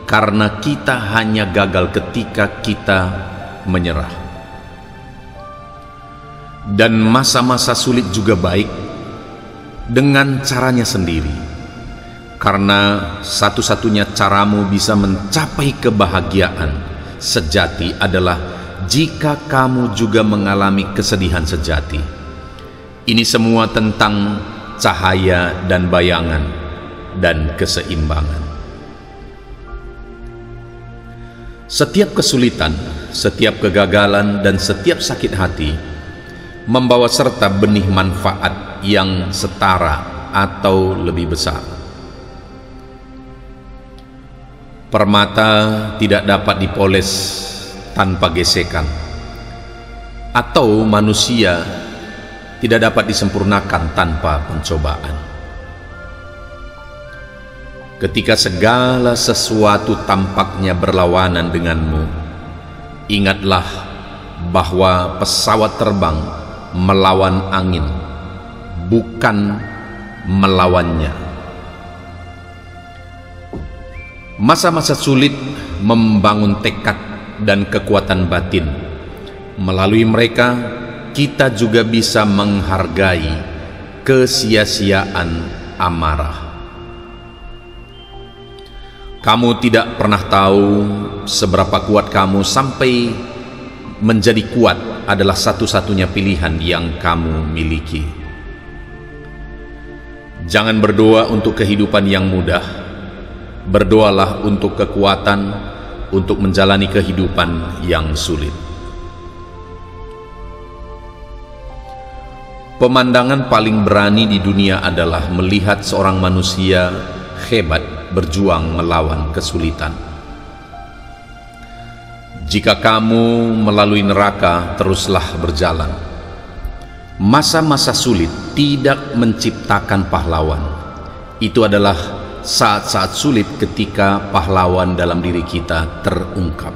karena kita hanya gagal ketika kita menyerah. Dan masa-masa sulit juga baik dengan caranya sendiri, karena satu-satunya caramu bisa mencapai kebahagiaan sejati adalah jika kamu juga mengalami kesedihan sejati. Ini semua tentang cahaya dan bayangan dan keseimbangan. Setiap kesulitan, setiap kegagalan, dan setiap sakit hati membawa serta benih manfaat yang setara atau lebih besar. Permata tidak dapat dipoles tanpa gesekan, atau manusia tidak dapat disempurnakan tanpa pencobaan. Ketika segala sesuatu tampaknya berlawanan denganmu, ingatlah bahwa pesawat terbang melawan angin, bukan melawannya. Masa-masa sulit membangun tekad dan kekuatan batin. Melalui mereka, kita juga bisa menghargai kesia-siaan amarah. Kamu tidak pernah tahu seberapa kuat kamu sampai menjadi kuat adalah satu-satunya pilihan yang kamu miliki. Jangan berdoa untuk kehidupan yang mudah. Berdoalah untuk kekuatan untuk menjalani kehidupan yang sulit. Pemandangan paling berani di dunia adalah melihat seorang manusia hebat berjuang melawan kesulitan. Jika kamu melalui neraka, teruslah berjalan. Masa-masa sulit tidak menciptakan pahlawan. Itu adalah saat-saat sulit ketika pahlawan dalam diri kita terungkap.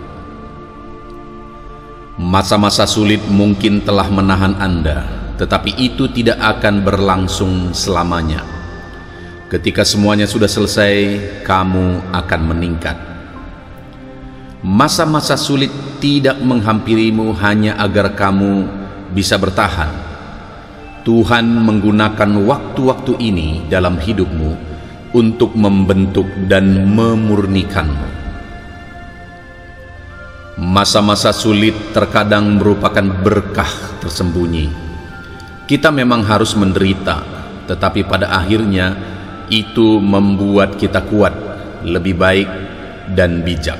Masa-masa sulit mungkin telah menahan Anda, tetapi itu tidak akan berlangsung selamanya. Ketika semuanya sudah selesai, kamu akan meningkat. Masa-masa sulit tidak menghampirimu hanya agar kamu bisa bertahan. Tuhan menggunakan waktu-waktu ini dalam hidupmu untuk membentuk dan memurnikanmu. Masa-masa sulit terkadang merupakan berkah tersembunyi. Kita memang harus menderita, tetapi pada akhirnya itu membuat kita kuat, lebih baik, dan bijak.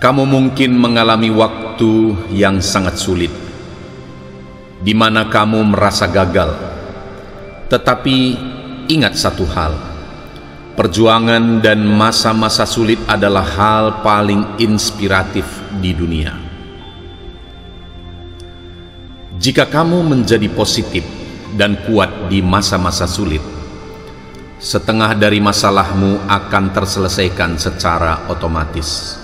Kamu mungkin mengalami waktu yang sangat sulit, di mana kamu merasa gagal. Tetapi ingat satu hal, perjuangan dan masa-masa sulit adalah hal paling inspiratif di dunia. Jika kamu menjadi positif dan kuat di masa-masa sulit, setengah dari masalahmu akan terselesaikan secara otomatis.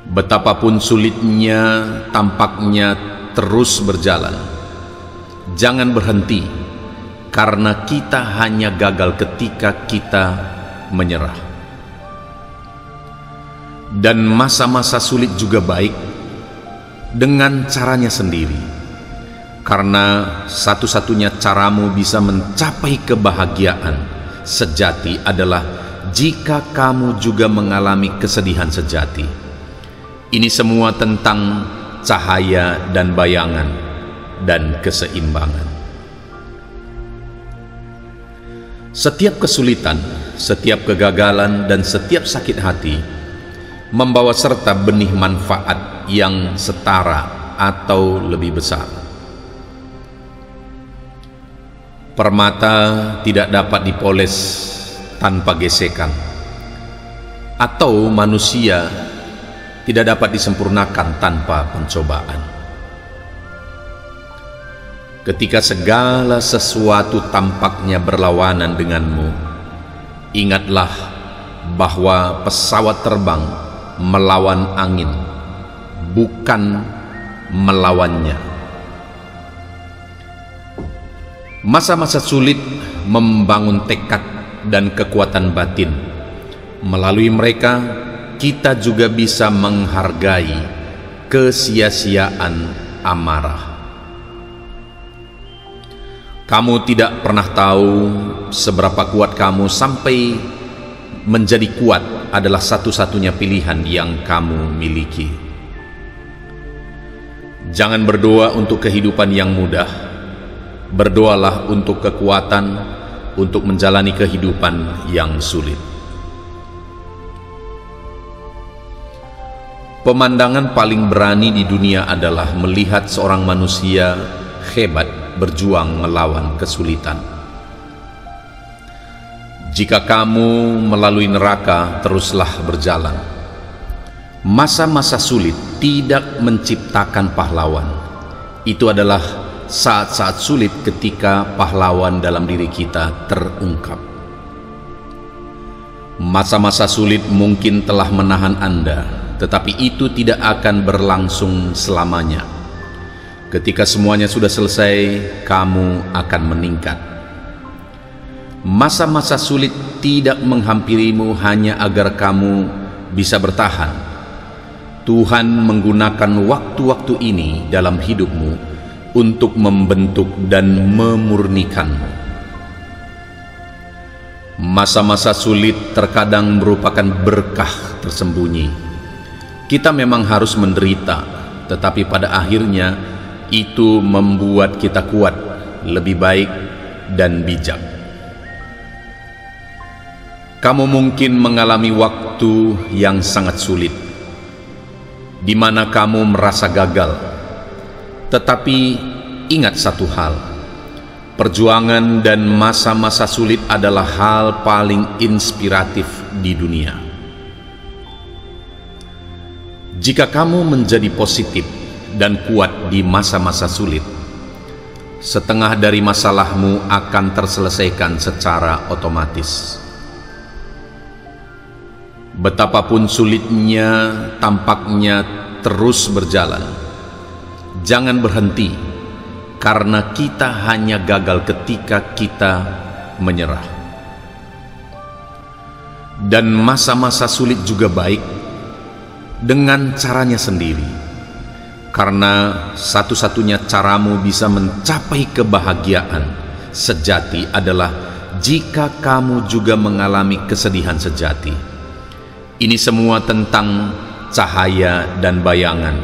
Betapapun sulitnya tampaknya terus berjalan, jangan berhenti, karena kita hanya gagal ketika kita menyerah. Dan masa-masa sulit juga baik dengan caranya sendiri, karena satu-satunya caramu bisa mencapai kebahagiaan sejati adalah jika kamu juga mengalami kesedihan sejati. Ini semua tentang cahaya dan bayangan dan keseimbangan. Setiap kesulitan, setiap kegagalan, dan setiap sakit hati membawa serta benih manfaat yang setara atau lebih besar. Permata tidak dapat dipoles tanpa gesekan, atau manusia tidak dapat disempurnakan tanpa pencobaan. Ketika segala sesuatu tampaknya berlawanan denganmu, ingatlah bahwa pesawat terbang melawan angin, bukan melawannya. Masa-masa sulit membangun tekad dan kekuatan batin. Melalui mereka, kita juga bisa menghargai kesia-siaan amarah. Kamu tidak pernah tahu seberapa kuat kamu sampai menjadi kuat adalah satu-satunya pilihan yang kamu miliki. Jangan berdoa untuk kehidupan yang mudah. Berdoalah untuk kekuatan untuk menjalani kehidupan yang sulit. Pemandangan paling berani di dunia adalah melihat seorang manusia hebat berjuang melawan kesulitan. Jika kamu melalui neraka, teruslah berjalan. Masa-masa sulit tidak menciptakan pahlawan. Itu adalah saat-saat sulit ketika pahlawan dalam diri kita terungkap. Masa-masa sulit mungkin telah menahan Anda, tetapi itu tidak akan berlangsung selamanya. Ketika semuanya sudah selesai, kamu akan meningkat. Masa-masa sulit tidak menghampirimu hanya agar kamu bisa bertahan. Tuhan menggunakan waktu-waktu ini dalam hidupmu untuk membentuk dan memurnikanmu. Masa-masa sulit terkadang merupakan berkah tersembunyi. Kita memang harus menderita, tetapi pada akhirnya itu membuat kita kuat, lebih baik, dan bijak. Kamu mungkin mengalami waktu yang sangat sulit, di mana kamu merasa gagal. Tetapi ingat satu hal, perjuangan dan masa-masa sulit adalah hal paling inspiratif di dunia. Jika kamu menjadi positif dan kuat di masa-masa sulit, setengah dari masalahmu akan terselesaikan secara otomatis. Betapapun sulitnya tampaknya terus berjalan, jangan berhenti, karena kita hanya gagal ketika kita menyerah. Dan masa-masa sulit juga baik dengan caranya sendiri, karena satu-satunya caramu bisa mencapai kebahagiaan sejati adalah jika kamu juga mengalami kesedihan sejati. Ini semua tentang cahaya dan bayangan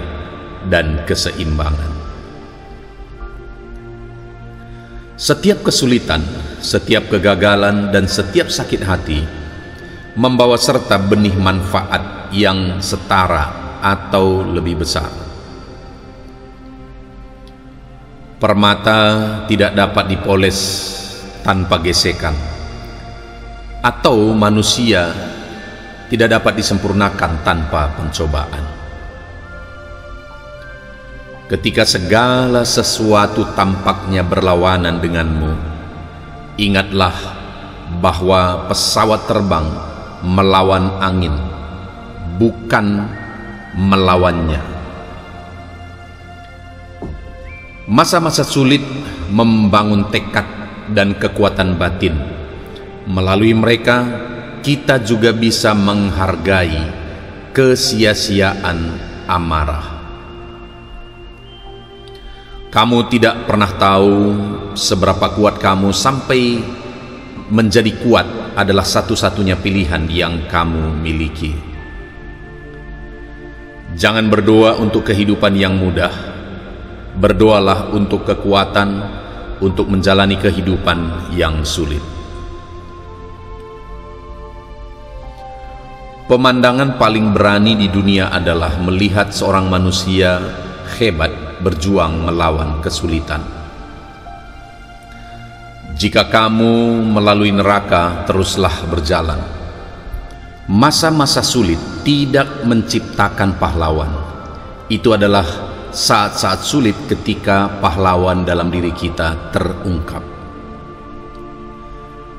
dan keseimbangan. Setiap kesulitan, setiap kegagalan, dan setiap sakit hati membawa serta benih manfaat yang setara atau lebih besar. Permata tidak dapat dipoles tanpa gesekan, atau manusia tidak dapat disempurnakan tanpa pencobaan. Ketika segala sesuatu tampaknya berlawanan denganmu, ingatlah bahwa pesawat terbang melawan angin, bukan melawannya. Masa-masa sulit membangun tekad dan kekuatan batin. Melalui mereka, kita juga bisa menghargai kesia-siaan amarah. Kamu tidak pernah tahu seberapa kuat kamu sampai menjadi kuat adalah satu-satunya pilihan yang kamu miliki. Jangan berdoa untuk kehidupan yang mudah. Berdoalah untuk kekuatan untuk menjalani kehidupan yang sulit. Pemandangan paling berani di dunia adalah melihat seorang manusia hebat berjuang melawan kesulitan. Jika kamu melalui neraka, teruslah berjalan. Masa-masa sulit tidak menciptakan pahlawan. Itu adalah saat-saat sulit ketika pahlawan dalam diri kita terungkap.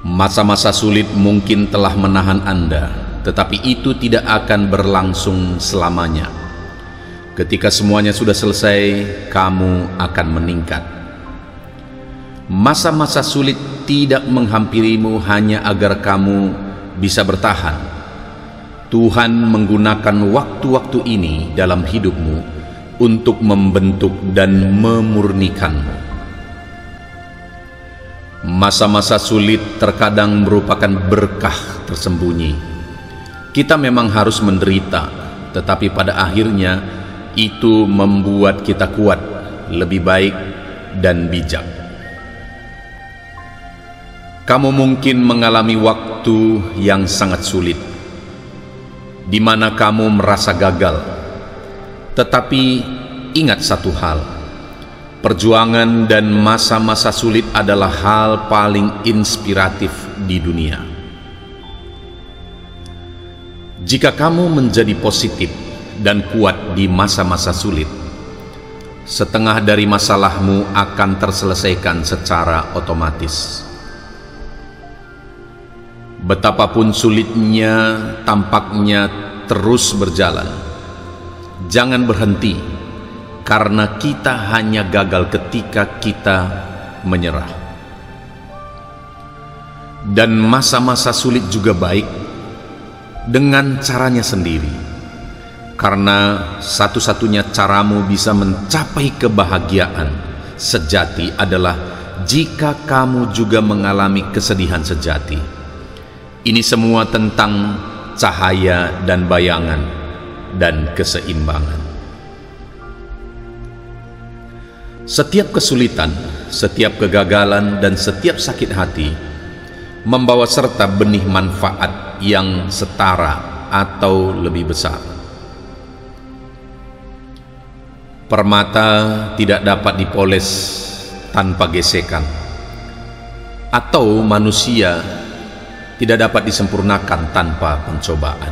Masa-masa sulit mungkin telah menahan Anda, tetapi itu tidak akan berlangsung selamanya. Ketika semuanya sudah selesai, kamu akan meningkat. Masa-masa sulit tidak menghampirimu hanya agar kamu bisa bertahan. Tuhan menggunakan waktu-waktu ini dalam hidupmu untuk membentuk dan memurnikanmu. Masa-masa sulit terkadang merupakan berkah tersembunyi. Kita memang harus menderita, tetapi pada akhirnya itu membuat kita kuat, lebih baik, dan bijak. Kamu mungkin mengalami waktu yang sangat sulit, di mana kamu merasa gagal. Tetapi ingat satu hal, perjuangan dan masa-masa sulit adalah hal paling inspiratif di dunia. Jika kamu menjadi positif dan kuat di masa-masa sulit, setengah dari masalahmu akan terselesaikan secara otomatis. Betapapun sulitnya tampaknya terus berjalan, jangan berhenti, karena kita hanya gagal ketika kita menyerah. Dan masa-masa sulit juga baik dengan caranya sendiri, karena satu-satunya caramu bisa mencapai kebahagiaan sejati adalah jika kamu juga mengalami kesedihan sejati. Ini semua tentang cahaya dan bayangan dan keseimbangan. Setiap kesulitan, setiap kegagalan, dan setiap sakit hati membawa serta benih manfaat yang setara atau lebih besar. Permata tidak dapat dipoles tanpa gesekan, atau manusia tidak dapat disempurnakan tanpa pencobaan.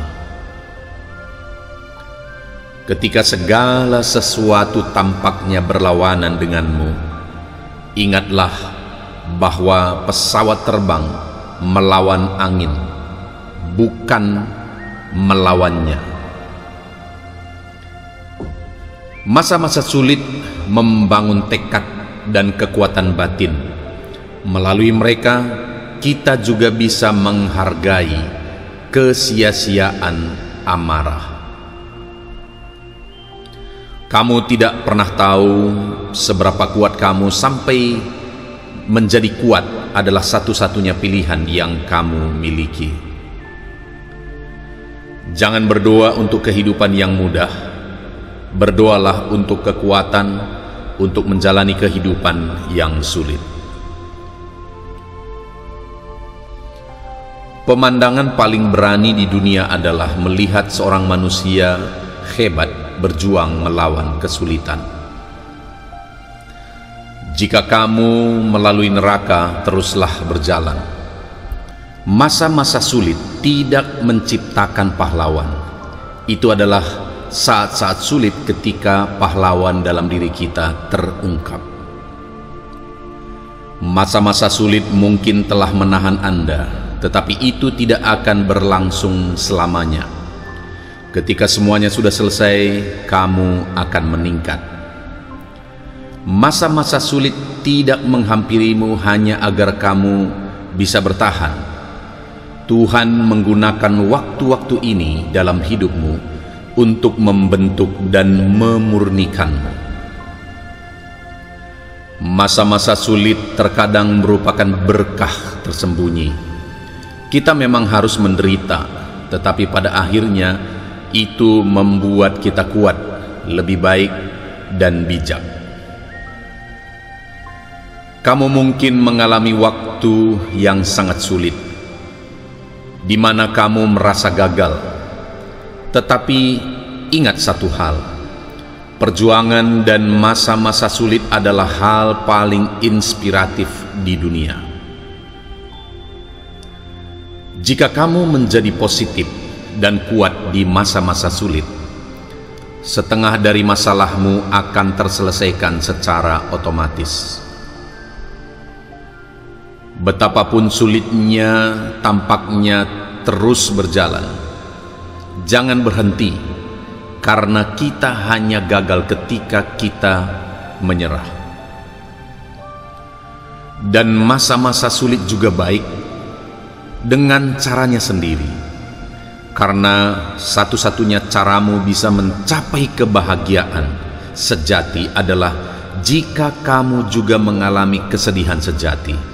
Ketika segala sesuatu tampaknya berlawanan denganmu, Ingatlah bahwa pesawat terbang melawan angin, bukan melawannya. Masa-masa sulit membangun tekad dan kekuatan batin. Melalui mereka, kita juga bisa menghargai kesia-siaan amarah. Kamu tidak pernah tahu seberapa kuat kamu sampai menjadi kuat adalah satu-satunya pilihan yang kamu miliki. Jangan berdoa untuk kehidupan yang mudah. Berdoalah untuk kekuatan untuk menjalani kehidupan yang sulit. Pemandangan paling berani di dunia adalah melihat seorang manusia hebat berjuang melawan kesulitan. Jika kamu melalui neraka, teruslah berjalan. Masa-masa sulit tidak menciptakan pahlawan. Itu adalah saat-saat sulit ketika pahlawan dalam diri kita terungkap. Masa-masa sulit mungkin telah menahan Anda, tetapi itu tidak akan berlangsung selamanya. Ketika semuanya sudah selesai, kamu akan meningkat. Masa-masa sulit tidak menghampirimu hanya agar kamu bisa bertahan. Tuhan menggunakan waktu-waktu ini dalam hidupmu untuk membentuk dan memurnikanmu. Masa-masa sulit terkadang merupakan berkah tersembunyi. Kita memang harus menderita, tetapi pada akhirnya itu membuat kita kuat, lebih baik dan bijak. Kamu mungkin mengalami waktu yang sangat sulit, di mana kamu merasa gagal. Tetapi ingat satu hal, perjuangan dan masa-masa sulit adalah hal paling inspiratif di dunia. Jika kamu menjadi positif dan kuat di masa-masa sulit, setengah dari masalahmu akan terselesaikan secara otomatis. Betapapun sulitnya, tampaknya terus berjalan. Jangan berhenti, karena kita hanya gagal ketika kita menyerah. Dan masa-masa sulit juga baik dengan caranya sendiri. Karena satu-satunya caramu bisa mencapai kebahagiaan sejati adalah jika kamu juga mengalami kesedihan sejati.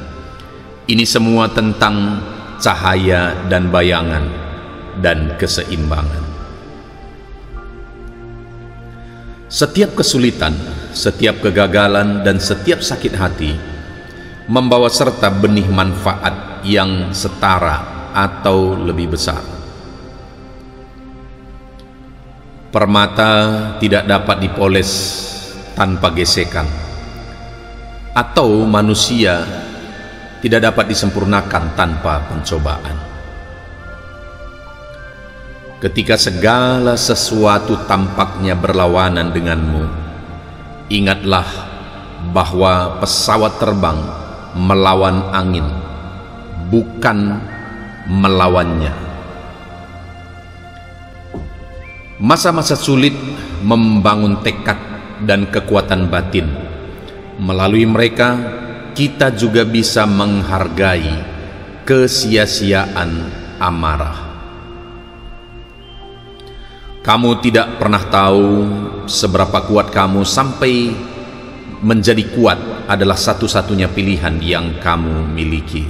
Ini semua tentang cahaya dan bayangan dan keseimbangan. Setiap kesulitan, setiap kegagalan, dan setiap sakit hati membawa serta benih manfaat yang setara atau lebih besar. Permata tidak dapat dipoles tanpa gesekan, atau manusia tidak dapat disempurnakan tanpa pencobaan. Ketika segala sesuatu tampaknya berlawanan denganmu, ingatlah bahwa pesawat terbang melawan angin, bukan melawannya. Masa-masa sulit membangun tekad dan kekuatan batin. Melalui mereka, kita juga bisa menghargai kesia-siaan amarah. Kamu tidak pernah tahu seberapa kuat kamu sampai menjadi kuat adalah satu-satunya pilihan yang kamu miliki.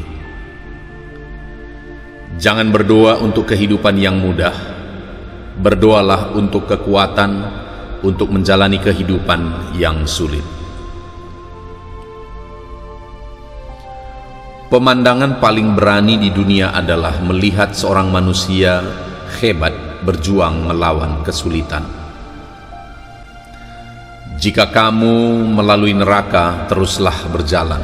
Jangan berdoa untuk kehidupan yang mudah. Berdoalah untuk kekuatan untuk menjalani kehidupan yang sulit. Pemandangan paling berani di dunia adalah melihat seorang manusia hebat berjuang melawan kesulitan. Jika kamu melalui neraka, teruslah berjalan.